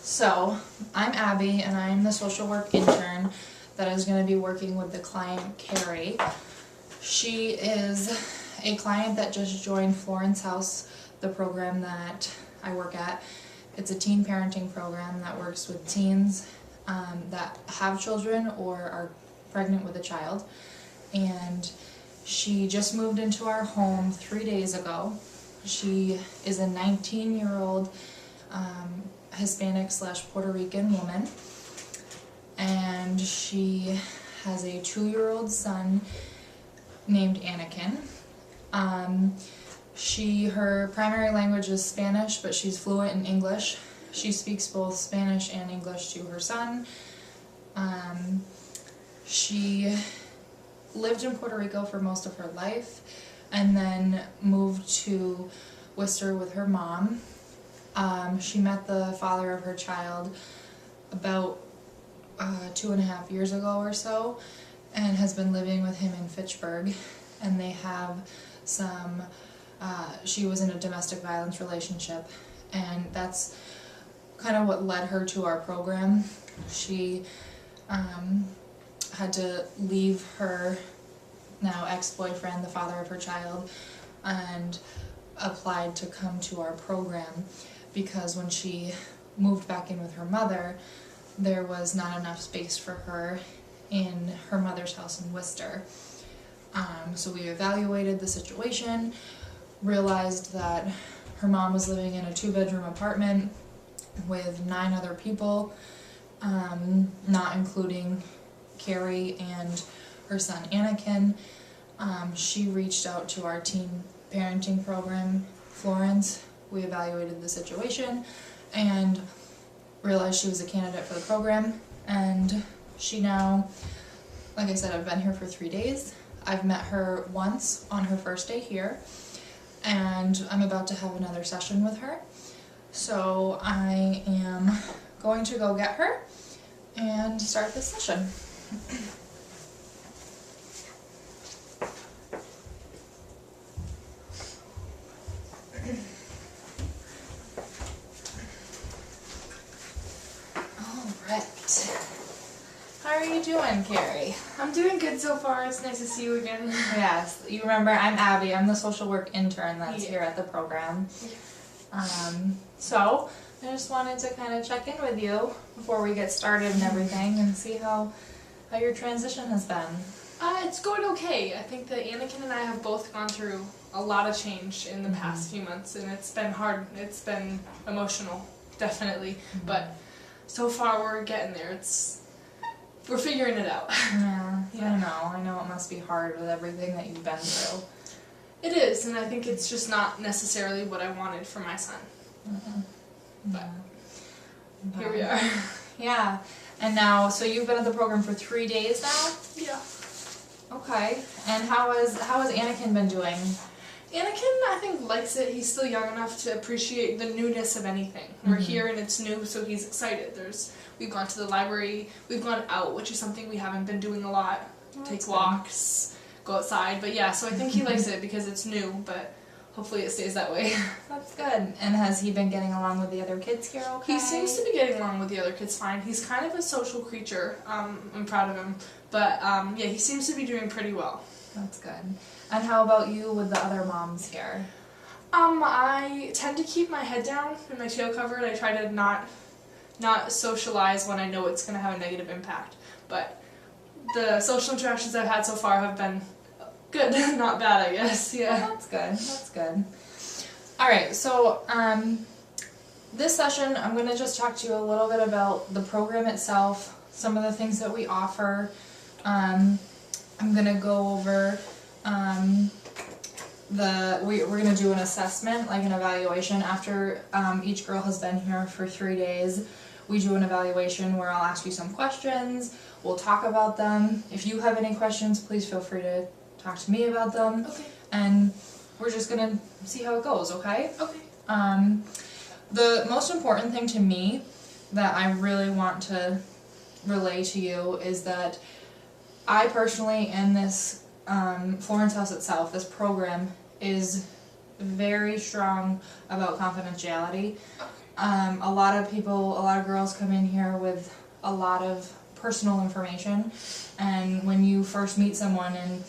So, I'm Abby and I'm the social work intern that is going to be working with the client Carrie. She is a client that just joined Florence House, the program that I work at. It's a teen parenting program that works with teens that have children or are pregnant with a child. And she just moved into our home 3 days ago. She is a 19-year-old Hispanic / Puerto Rican woman, and she has a 2-year-old son named Anakin. Her primary language is Spanish, but she's fluent in English. She speaks both Spanish and English to her son. She lived in Puerto Rico for most of her life and then moved to Worcester with her mom. She met the father of her child about 2.5 years ago or so and has been living with him in Fitchburg, and they have some, she was in a domestic violence relationship, and that's kind of what led her to our program. She had to leave her now ex-boyfriend, the father of her child, and applied to come to our program because when she moved back in with her mother, there was not enough space for her in her mother's house in Worcester. So we evaluated the situation, realized that her mom was living in a 2-bedroom apartment with 9 other people, not including Carrie and her son Anakin. She reached out to our teen parenting program, Florence. We evaluated the situation and realized she was a candidate for the program, and she now, like I said, I've been here for 3 days. I've met her once on her first day here, and I'm about to have another session with her. So I am going to go get her and start this session. How are you doing, Carrie? I'm doing good so far. It's nice to see you again. Yes, you remember I'm Abby. I'm the social work intern that's here at the program. So I just wanted to kind of check in with you before we get started and everything and see how your transition has been. It's going okay. I think that Anakin and I have both gone through a lot of change in the past few months, and it's been hard. It's been emotional, definitely. But so far we're getting there. We're figuring it out. Yeah, I know it must be hard with everything that you've been through. It is, and I think it's just not necessarily what I wanted for my son. But here we are. Yeah, and now, so you've been at the program for 3 days now? Yeah. Okay, and how has Anakin been doing? Anakin, I think, likes it. He's still young enough to appreciate the newness of anything. We're here and it's new, so he's excited. We've gone to the library, we've gone out, which is something we haven't been doing a lot. Take walks, go outside, but yeah, so I think he likes it because it's new, but hopefully it stays that way. That's good. And has he been getting along with the other kids here okay? He seems to be getting along with the other kids fine. He's kind of a social creature. I'm proud of him. But yeah, he seems to be doing pretty well. That's good. And how about you with the other moms here? I tend to keep my head down and my tail covered. I try to not socialize when I know it's going to have a negative impact. But the social interactions I've had so far have been good, not bad, I guess. Yeah. Oh, that's good. That's good. All right. So this session, I'm going to just talk to you a little bit about the program itself, some of the things that we offer. I'm going to go over we're going to do an assessment, like an evaluation. After each girl has been here for 3 days, we do an evaluation where I'll ask you some questions, we'll talk about them. If you have any questions, please feel free to talk to me about them. Okay. And we're just going to see how it goes, okay? Okay. The most important thing to me that I really want to relay to you is that I personally, in this Florence House itself, this program is very strong about confidentiality. A lot of girls come in here with a lot of personal information, and when you first meet someone and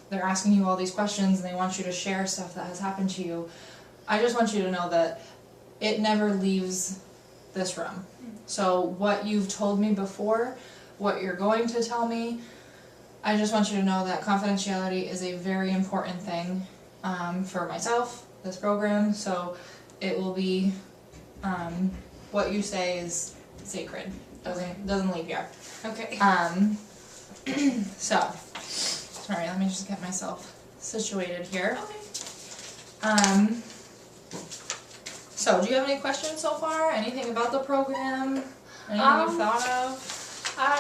they're asking you all these questions and they want you to share stuff that has happened to you, I just want you to know that it never leaves this room. So what you've told me before, what you're going to tell me, I just want you to know that confidentiality is a very important thing for myself, this program, so it will be, what you say is sacred, doesn't leave here. Okay. So, sorry, let me just get myself situated here. Okay. So do you have any questions so far? Anything about the program? Anything you've thought of?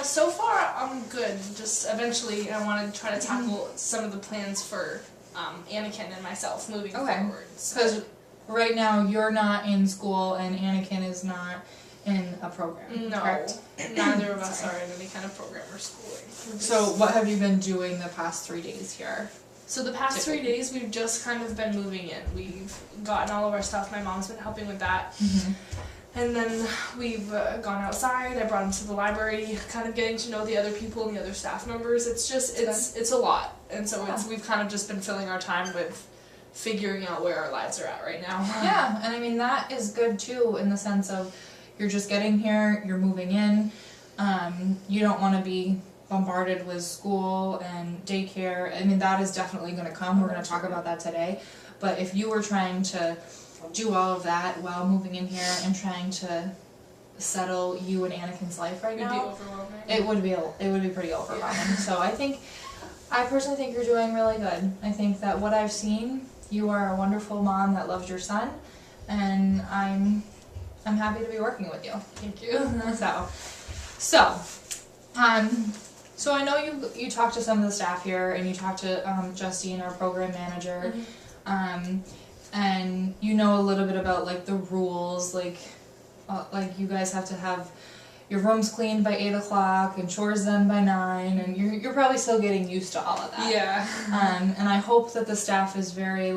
So far, I'm good. Just eventually, I want to try to tackle some of the plans for Anakin and myself moving forward. Because right now you're not in school and Anakin is not in a program. No, correct? neither of us are in any kind of program or schooling. So what have you been doing the past 3 days here? So the past 3 days, we've just kind of been moving in. We've gotten all of our stuff. My mom's been helping with that. Mm-hmm. And then we've gone outside. I brought him to the library, kind of getting to know the other people and the other staff members. It's just, it's a lot. And so we've kind of just been filling our time with figuring out where our lives are at right now. Yeah, and I mean that is good too in the sense of you're just getting here, you're moving in, you don't want to be bombarded with school and daycare. I mean that is definitely going to come, we're going to talk about that today, but if you were trying to do all of that while moving in here and trying to settle you and Anakin's life right now, It'd be overwhelming. it would be pretty overwhelming. So I personally think you're doing really good. I think that what I've seen, you are a wonderful mom that loves your son, and I'm happy to be working with you. Thank you. So I know you talked to some of the staff here, and you talked to Justine, our program manager, and you know a little bit about like the rules, like you guys have to have your room's cleaned by 8 o'clock and chores done by 9, and you're probably still getting used to all of that. Yeah. And I hope that the staff is very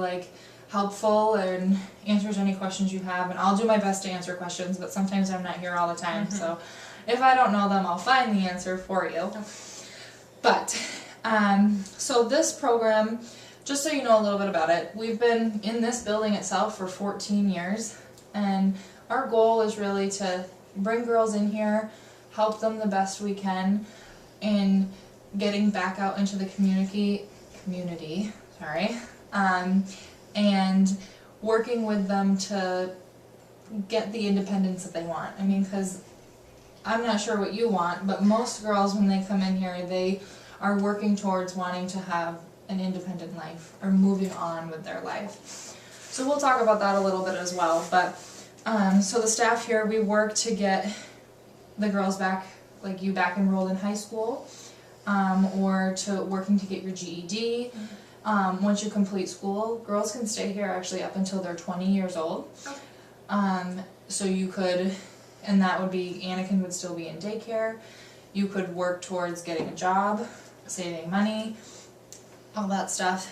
helpful and answers any questions you have, and I'll do my best to answer questions, but sometimes I'm not here all the time, so if I don't know them, I'll find the answer for you. Okay. But, so this program, just so you know a little bit about it, we've been in this building itself for 14 years, and our goal is really to bring girls in here, help them the best we can in getting back out into the community, and working with them to get the independence that they want. I mean, because I'm not sure what you want, but most girls when they come in here, they are working towards wanting to have an independent life or moving on with their life. So we'll talk about that a little bit as well, but so the staff here, we work to get the girls back, like you back enrolled in high school, or to working to get your GED. Once you complete school, girls can stay here actually up until they're 20 years old. So you could, and that would be, Anakin would still be in daycare. You could work towards getting a job, saving money, all that stuff.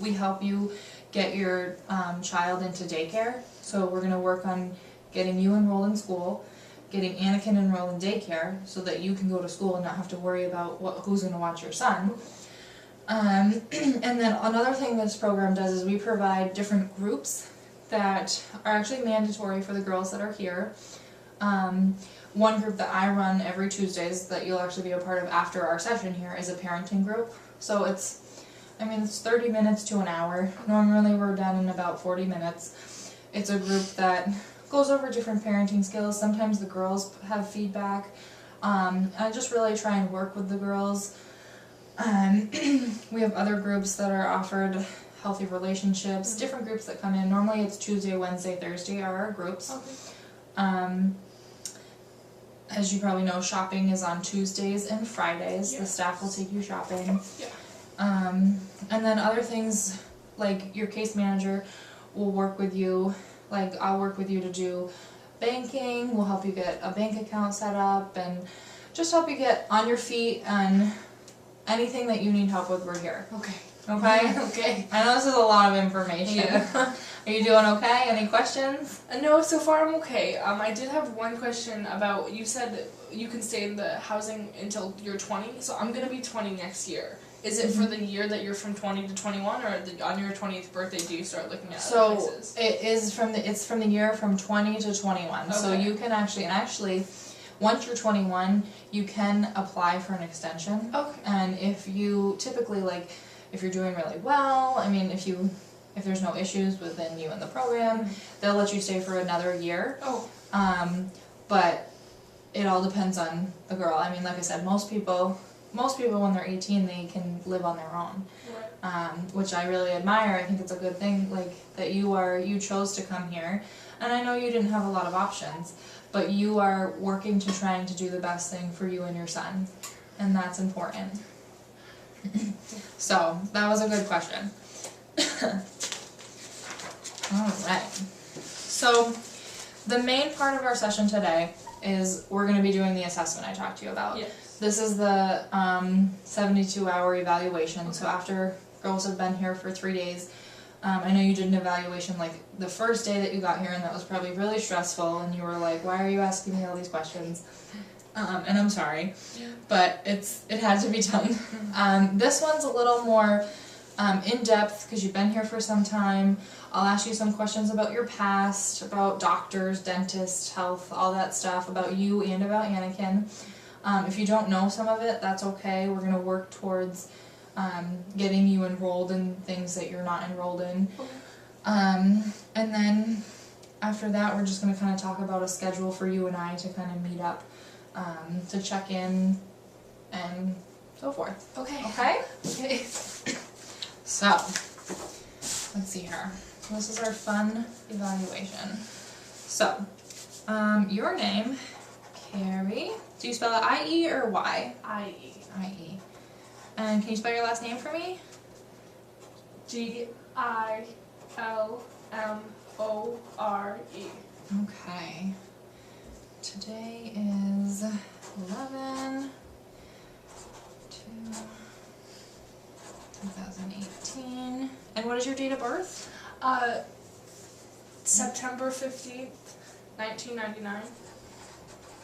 We help you get your child into daycare. So we're going to work on getting you enrolled in school, getting Anakin enrolled in daycare so that you can go to school and not have to worry about who's going to watch your son. And then another thing this program does is we provide different groups that are actually mandatory for the girls that are here. One group that I run every Tuesdays that you'll actually be a part of after our session here is a parenting group. So it's 30 minutes to an hour. Normally we're done in about 40 minutes. It's a group that goes over different parenting skills. Sometimes the girls have feedback. I just really try and work with the girls. We have other groups that are offered healthy relationships, different groups that come in. Normally it's Tuesday, Wednesday, Thursday are our groups. Okay. As you probably know, shopping is on Tuesdays and Fridays. The staff will take you shopping. Yeah. And then other things, like your case manager will work with you. Like I'll work with you to do banking, we'll help you get a bank account set up, and just help you get on your feet, and anything that you need help with, we're here. Okay. Okay? Okay. I know this is a lot of information. Yeah. Are you doing okay? Any questions? No, so far I'm okay. I did have one question about, you said you can stay in the housing until you're 20, so I'm going to be 20 next year. Is it for the year that you're from 20 to 21, or on your 20th birthday do you start looking at other places? It's from the year from 20 to 21. Okay. So you can actually, once you're 21, you can apply for an extension. Okay. And if you typically, like, if you're doing really well, I mean, if there's no issues within you and the program, they'll let you stay for another year. Oh. But it all depends on the girl. I mean, like I said, most people when they're 18, they can live on their own. Right. Which I really admire. I think it's a good thing, like, that you chose to come here. And I know you didn't have a lot of options, but you are working to trying to do the best thing for you and your son. And that's important. So, that was a good question. Alright. So, the main part of our session today is we're going to be doing the assessment I talked to you about. Yes. This is the 72-hour evaluation. Okay. So after girls have been here for 3 days, I know you did an evaluation like the first day that you got here, and that was probably really stressful, and you were like, why are you asking me all these questions? And I'm sorry, but it had to be done. This one's a little more in-depth because you've been here for some time. I'll ask you some questions about your past, about doctors, dentists, health, all that stuff, about you and about Anakin. If you don't know some of it, that's okay. We're going to work towards getting you enrolled in things that you're not enrolled in. And then after that, we're just going to kind of talk about a schedule for you and I to kind of meet up, to check in and so forth. Okay. Okay? Okay. So, let's see here. So this is our fun evaluation. So, your name, Carrie. Do you spell it I-E or Y? I-E. I-E. And can you spell your last name for me? G-I-L-M-O-R-E. Okay. Today is 11/2/2018. And what is your date of birth? September 15th, 1999.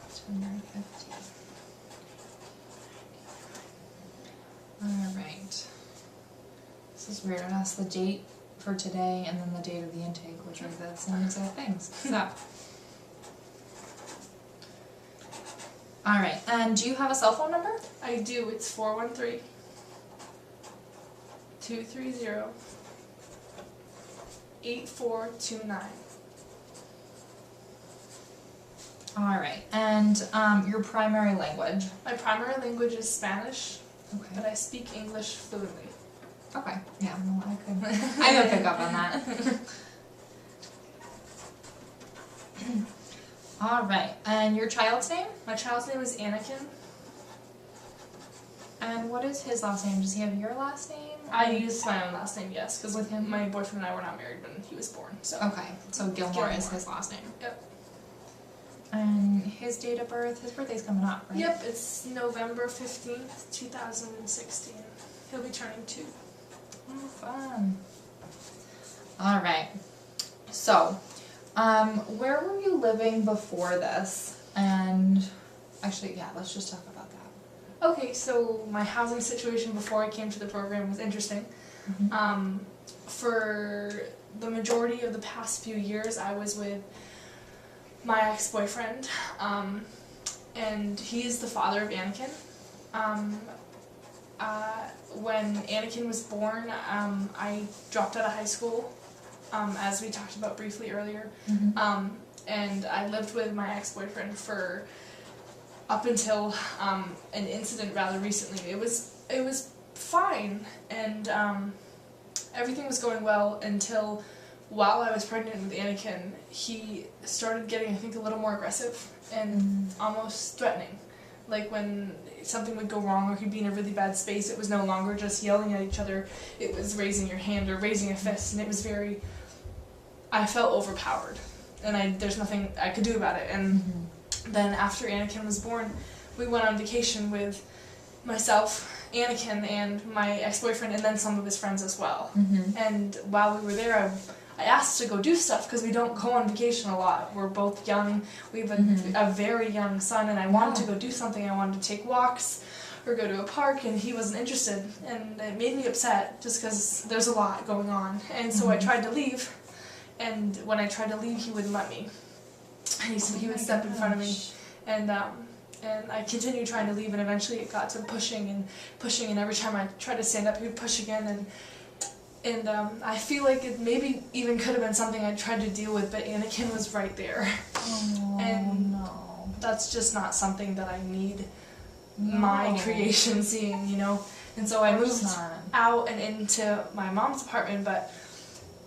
September 15th. Alright. This is weird. It asks the date for today and then the date of the intake, which are the same exact things. So. Alright, and do you have a cell phone number? I do. It's 413-230-8429. Alright, and your primary language? My primary language is Spanish, Okay. but I speak English fluently. Okay, yeah, no, I could pick up on that. Alright, and your child's name? My child's name is Anakin. And what is his last name? Does he have your last name? I used my own last name, yes, because With him? my boyfriend and I were not married when he was born. So. Okay, so Gilmore is his last name. Yep. And his date of birth, his birthday's coming up, right? Yep, it's November 15th, 2016. He'll be turning 2. Oh, fun. Alright. So, where were you living before this? And actually, yeah, let's just talk about that. Okay, so my housing situation before I came to the program was interesting. Mm-hmm. For the majority of the past few years, I was with my ex-boyfriend, and he is the father of Anakin. When Anakin was born, I dropped out of high school, as we talked about briefly earlier, Mm-hmm. and I lived with my ex-boyfriend for up until an incident rather recently. It was fine, and everything was going well until while I was pregnant with Anakin, he started getting, I think, a little more aggressive and almost threatening. Like when something would go wrong or he'd be in a really bad space, it was no longer just yelling at each other, it was raising your hand or raising a fist, and it was very, I felt overpowered, and there's nothing I could do about it. And then after Anakin was born, we went on vacation with myself, Anakin, and my ex-boyfriend, and then some of his friends as well. Mm-hmm. And while we were there, I asked to go do stuff because we don't go on vacation a lot. We're both young. We have a very young son, and I wanted to go do something. I wanted to take walks or go to a park, and he wasn't interested, and it made me upset just because there's a lot going on. And so I tried to leave, and when I tried to leave, he wouldn't let me. And he would step in front of me, and I continued trying to leave, and eventually it got to pushing, and every time I tried to stand up, he would push again, and I feel like it maybe even could have been something I tried to deal with, but Anakin was right there. Oh, And no. that's just not something that I need my creation seeing, you know? And so I moved out and into my mom's apartment, but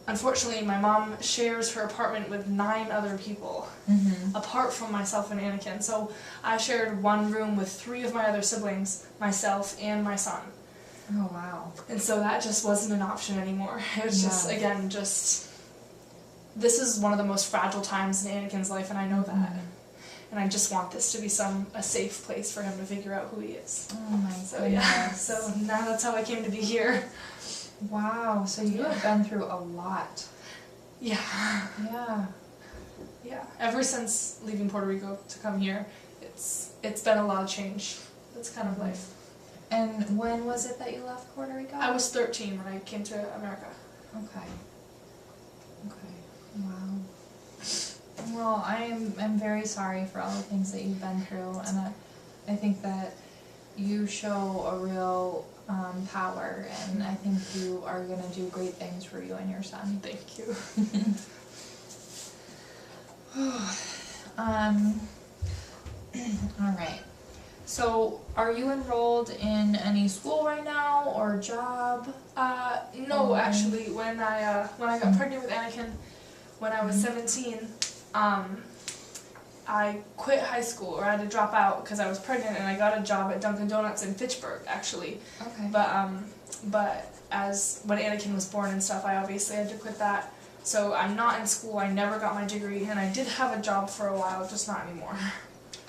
unfortunately my mom shares her apartment with 9 other people, apart from myself and Anakin. So I shared one room with 3 of my other siblings, myself and my son. Oh, wow. And so that just wasn't an option anymore. It was just, again, this is one of the most fragile times in Anakin's life, and I know that. And I just want this to be a safe place for him to figure out who he is. Oh my So goodness. yeah, so now that's how I came to be here. Wow, so you have been through a lot. Yeah. Yeah. Yeah. Ever since leaving Puerto Rico to come here, it's been a lot of change. That's kind of life. And when was it that you left Puerto Rico? I was 13 when I came to America. Okay. Okay. Wow. Well, I'm very sorry for all the things that you've been through, and I think that you show a real power, and I think you are going to do great things for you and your son. Thank you. All right. So, are you enrolled in any school right now or job? No, actually, when I got pregnant with Anakin, when I was 17, I quit high school, or I had to drop out because I was pregnant, and I got a job at Dunkin' Donuts in Fitchburg, actually. Okay. But when Anakin was born and stuff, I obviously had to quit that. So I'm not in school. I never got my degree, and I did have a job for a while, just not anymore.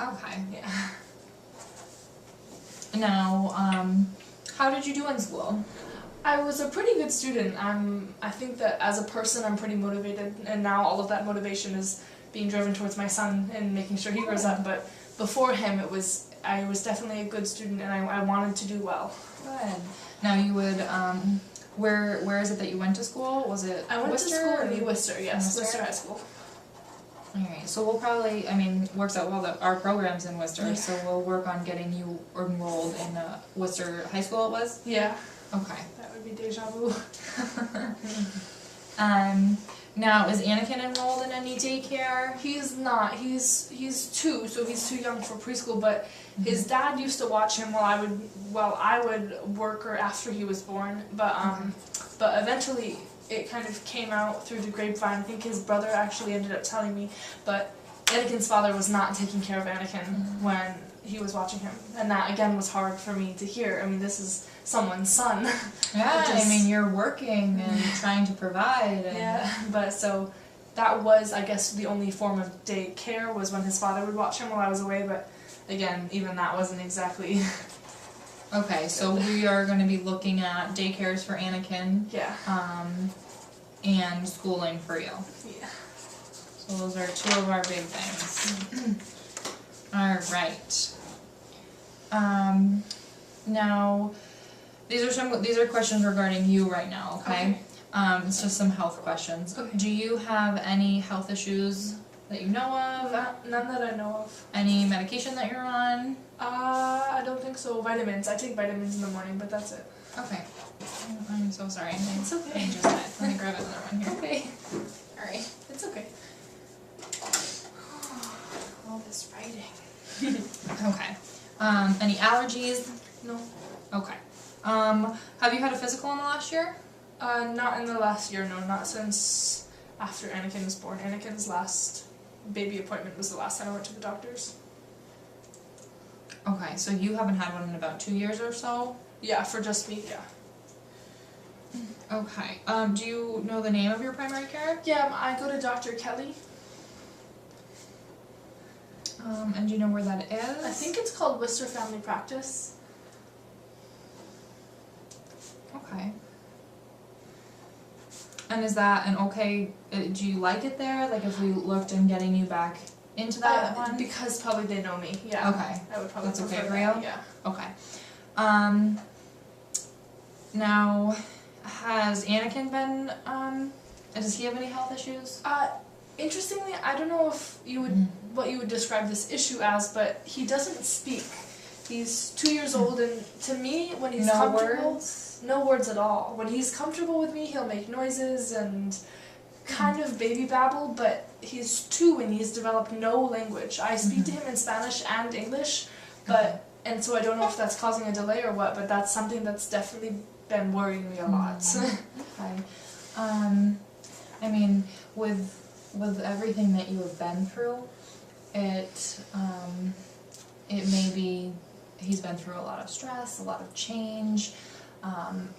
Okay. Yeah. Now, how did you do in school? I was a pretty good student. I think that as a person, I'm pretty motivated, and now all of that motivation is being driven towards my son and making sure he grows up. But before him, I was definitely a good student, and I wanted to do well. Good. Now you would, where is it that you went to school? Was it I went Worcester to school or- in Worcester, yes, Worcester? Worcester High School. Alright, so we'll probably, works out well that our program's in Worcester, Yeah. so we'll work on getting you enrolled in Worcester High School it was? Yeah, Okay. that would be deja vu. Now, is Anakin enrolled in any daycare? He's not. He's 2, so he's too young for preschool. But his dad used to watch him while I would work or after he was born. But eventually it kind of came out through the grapevine. I think his brother actually ended up telling me. But Anakin's father was not taking care of Anakin when he was watching him, and that again was hard for me to hear. I mean, this is someone's son. Yeah, you're working and trying to provide. And Yeah, but so that was, I guess, the only form of daycare was when his father would watch him while I was away, but again, even that wasn't exactly... Okay, so we are going to be looking at daycares for Anakin, Yeah. and schooling for you. Yeah. So those are 2 of our big things. Alright. Now, these are questions regarding you right now, okay? It's just some health questions. Okay. Do you have any health issues that you know of? None that I know of. Any medication that you're on? I don't think so. Vitamins. I take vitamins in the morning, but that's it. Okay. I'm so sorry. It's okay. I just had. Let me grab another one here. Okay. Alright. It's okay. All this writing. Okay. Any allergies? No. Okay. Have you had a physical in the last year? Not in the last year, no. Not since after Anakin was born. Anakin's last baby appointment was the last time I went to the doctor's. Okay, so you haven't had one in about 2 years or so? Yeah, for just me, yeah. Okay. Do you know the name of your primary care? Yeah, I go to Dr. Kelly. And do you know where that is? I think it's called Worcester Family Practice. Okay. And is that an okay, do you like it there? Like if we looked in getting you back into that one? Because probably they know me, yeah. Okay. I would probably That's okay prefer for that, you? yeah. Okay. Now, has Anakin been, does he have any health issues? Interestingly, I don't know if you would what you would describe this issue as, but he doesn't speak. He's 2 years old, and to me, when he's comfortable, no words at all. When he's comfortable with me, he'll make noises and kind of baby babble, but he's 2 and he's developed no language. I speak to him in Spanish and English, but and so I don't know if that's causing a delay or what, but that's something that's definitely been worrying me a lot. Okay. I mean, with everything that you have been through, it may be he's been through a lot of stress, a lot of change.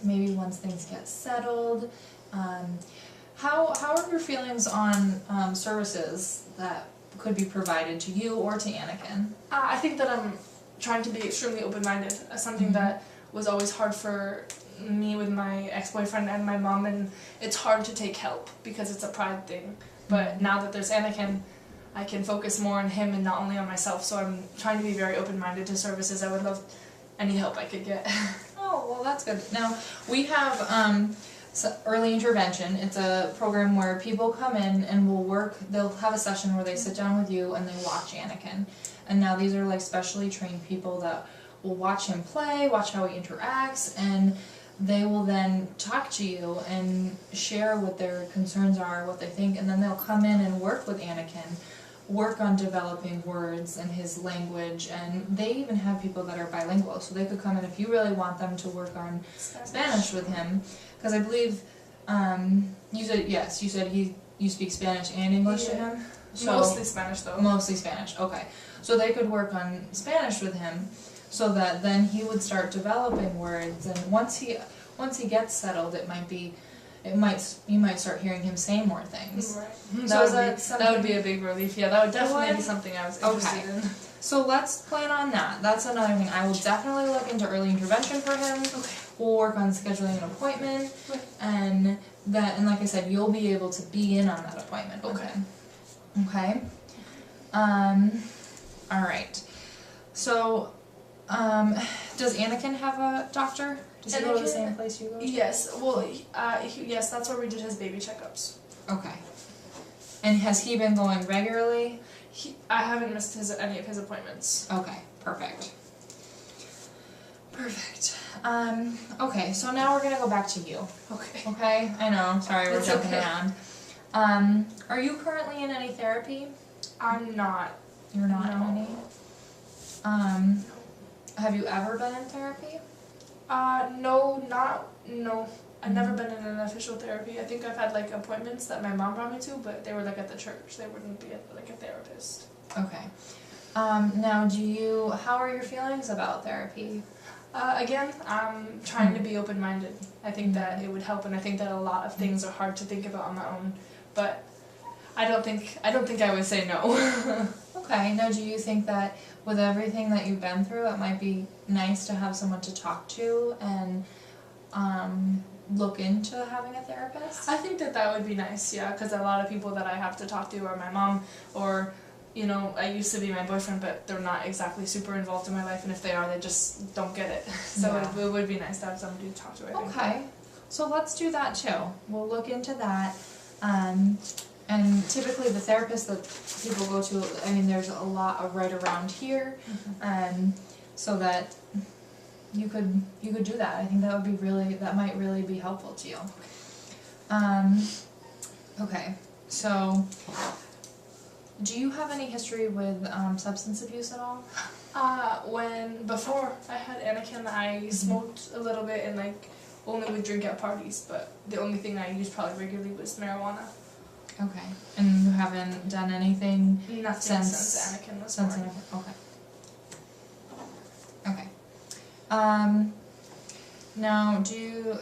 Maybe once things get settled. How are your feelings on services that could be provided to you or to Anakin? I think that I'm trying to be extremely open-minded. Something that was always hard for me with my ex-boyfriend and my mom, and it's hard to take help because it's a pride thing. But now that there's Anakin, I can focus more on him and not only on myself, so I'm trying to be very open-minded to services. I would love any help I could get. Oh, well that's good. Now, we have early intervention. It's a program where people come in and will work, they'll have a session where they sit down with you and they watch Anakin. And now these are like specially trained people that will watch him play, watch how he interacts, and they will then talk to you and share what their concerns are, what they think, and then they'll come in and work with Anakin, work on developing words and his language, and they even have people that are bilingual, so they could come in if you really want them to work on Spanish with him, because I believe, you said you speak Spanish and English to him? So, mostly Spanish though. Mostly Spanish, okay. So they could work on Spanish with him, so that then he would start developing words, and once he gets settled, you might start hearing him say more things. Right. So that would be a big relief. Yeah, that would definitely be something I was interested in. So let's plan on that. That's another thing. I will definitely look into early intervention for him. Okay. We'll work on scheduling an appointment, and like I said, you'll be able to be in on that appointment with him. Okay. All right. So, does Anakin have a doctor? Does he go to the same place you go to? Yes. Well, yes, that's where we did his baby checkups. Okay. And has he been going regularly? I haven't missed any of his appointments. Okay, perfect. Perfect. Okay, so now we're gonna go back to you. Okay. Okay? I know, sorry, we're It's jumping okay. around. Are you currently in any therapy? I'm not. You're not No. in any? Have you ever been in therapy? No. I've never been in an official therapy. I think I've had like appointments that my mom brought me to, but they were like at the church. They wouldn't be like a therapist. Okay. Now how are your feelings about therapy? Again, I'm trying to be open-minded. I think that it would help, and I think that a lot of things are hard to think about on my own, but I don't think I would say no. Okay, now do you think that with everything that you've been through, it might be nice to have someone to talk to and look into having a therapist? I think that would be nice, yeah, because a lot of people that I have to talk to are my mom, or, you know, I used to be my boyfriend, but they're not exactly super involved in my life, and if they are, they just don't get it. So Yeah. it would be nice to have somebody to talk to, I think. Okay, so let's do that too. We'll look into that. And typically the therapist that people go to, I mean, there's a lot of right around here, so that you could do that. I think that might really be helpful to you. Okay, so do you have any history with substance abuse at all? Before I had Anakin, I smoked a little bit and like only would drink at parties, but the only thing I used probably regularly was marijuana. Okay, and you haven't done anything Nothing since Anakin was since born. Okay. Now can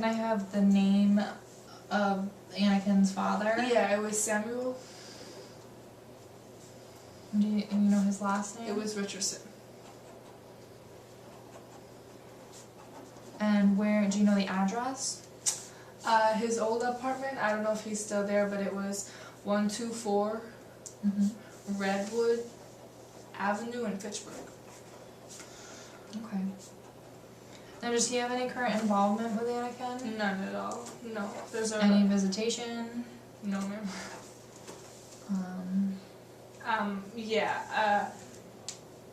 I have the name of Anakin's father? Yeah, it was Samuel. Do you know his last name? It was Richardson. And where, do you know the address? His old apartment, I don't know if he's still there, but it was 124 Redwood Avenue in Fitchburg. Okay. Now, does he have any current involvement with Anakin? None at all. No. There's Any visitation? No, ma'am.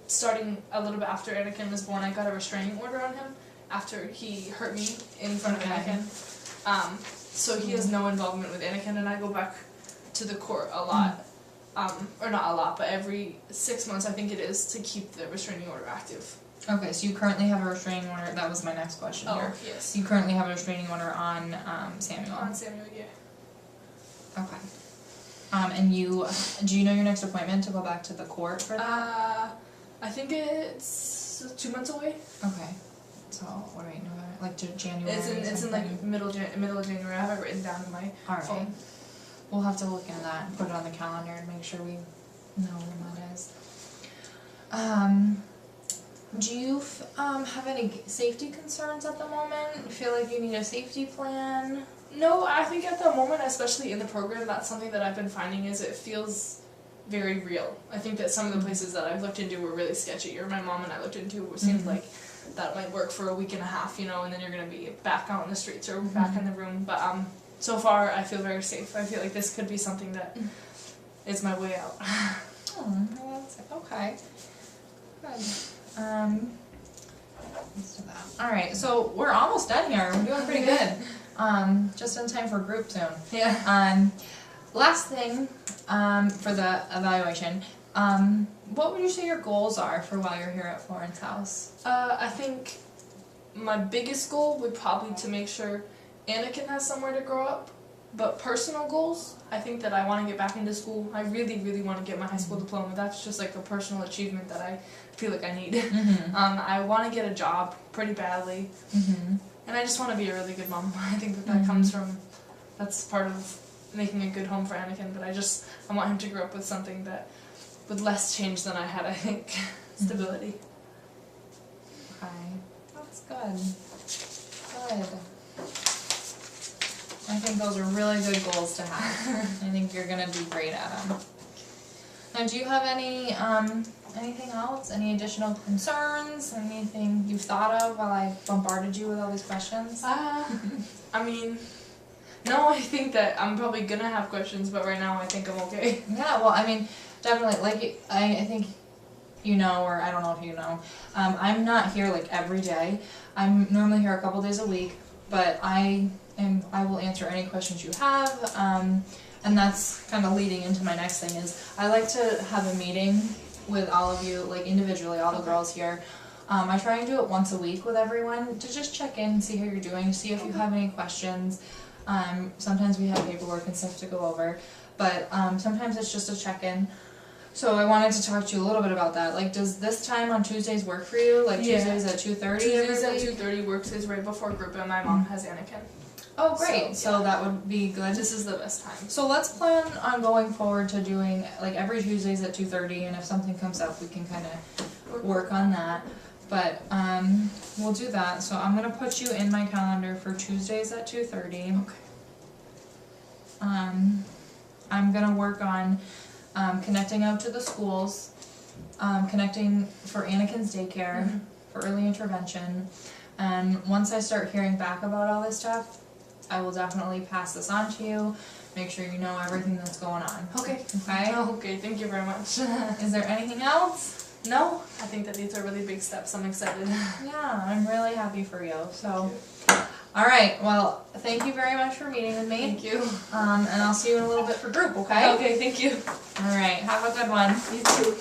Starting a little bit after Anakin was born, I got a restraining order on him after he hurt me in front of Anakin. So he has no involvement with Anakin, and I go back to the court a lot. Or not a lot, but every 6 months I think it is, to keep the restraining order active. Okay, so you currently have a restraining order. That was my next question here. Oh, yes. You currently have a restraining order on Samuel. On Samuel, yeah. Okay. And do you know your next appointment to go back to the court for that? I think it's 2 months away. Okay. So, what are we, November? Like January? It's in like middle of January. I have it written down in my phone. We'll have to look into that and put it on the calendar and make sure we know when that is. Do you have any safety concerns at the moment? Feel like you need a safety plan? No, I think at the moment, especially in the program, that's something that I've been finding is it feels very real. I think that some of the places that I've looked into were really sketchy, or my mom and I looked into, it seemed like that might work for a week and a half, you know, and then you're going to be back out in the streets or back in the room. But so far, I feel very safe. I feel like this could be something that is my way out. Oh, that's okay. Good. Let's do that. Alright, so we're almost done here. We're doing pretty good. Just in time for group soon. Yeah. Last thing, for the evaluation, what would you say your goals are for while you're here at Florence House? I think my biggest goal would probably to make sure Anakin has somewhere to grow up. But personal goals, I think that I want to get back into school. I really, really want to get my high school diploma. That's just like a personal achievement that I feel like I need. I want to get a job pretty badly. And I just want to be a really good mom. I think that comes from, that's part of making a good home for Anakin. But I want him to grow up with something that, with less change than I had, I think. Stability. Okay. That's good. Good. I think those are really good goals to have. I think you're gonna do great at them. Now, do you have any anything else? Any additional concerns? Anything you've thought of while I bombarded you with all these questions? I mean, no. I think that I'm probably gonna have questions, but right now I think I'm okay. Yeah. Well, I mean, definitely. Like, I think you know, or I don't know if you know. I'm not here like every day. I'm normally here a couple days a week, but I will answer any questions you have, and that's kind of leading into my next thing is I like to have a meeting with all of you, like individually, all the girls here. I try and do it once a week with everyone to just check in, see how you're doing, see if you have any questions. Sometimes we have paperwork and stuff to go over, but sometimes it's just a check-in. So I wanted to talk to you a little bit about that. Like, does this time on Tuesdays work for you? Like Tuesdays at 2:30? Tuesdays at 2:30 works is right before group, and my mom has Anakin. Oh, great. So that would be good. This is the best time. So let's plan on going forward to doing like every Tuesdays at 2:30, and if something comes up, we can kind of work on that. But we'll do that. So I'm gonna put you in my calendar for Tuesdays at 2:30. Okay. I'm gonna work on connecting out to the schools, connecting for Anakin's daycare, for early intervention, and once I start hearing back about all this stuff, I will definitely pass this on to you, make sure you know everything that's going on. Okay. Okay? Okay, thank you very much. Is there anything else? No, I think that these are really big steps. I'm excited. Yeah, I'm really happy for you. So, alright, well, thank you very much for meeting with me. Thank you. And I'll see you in a little bit for group, okay? Okay, thank you. Alright, have a good one. You too.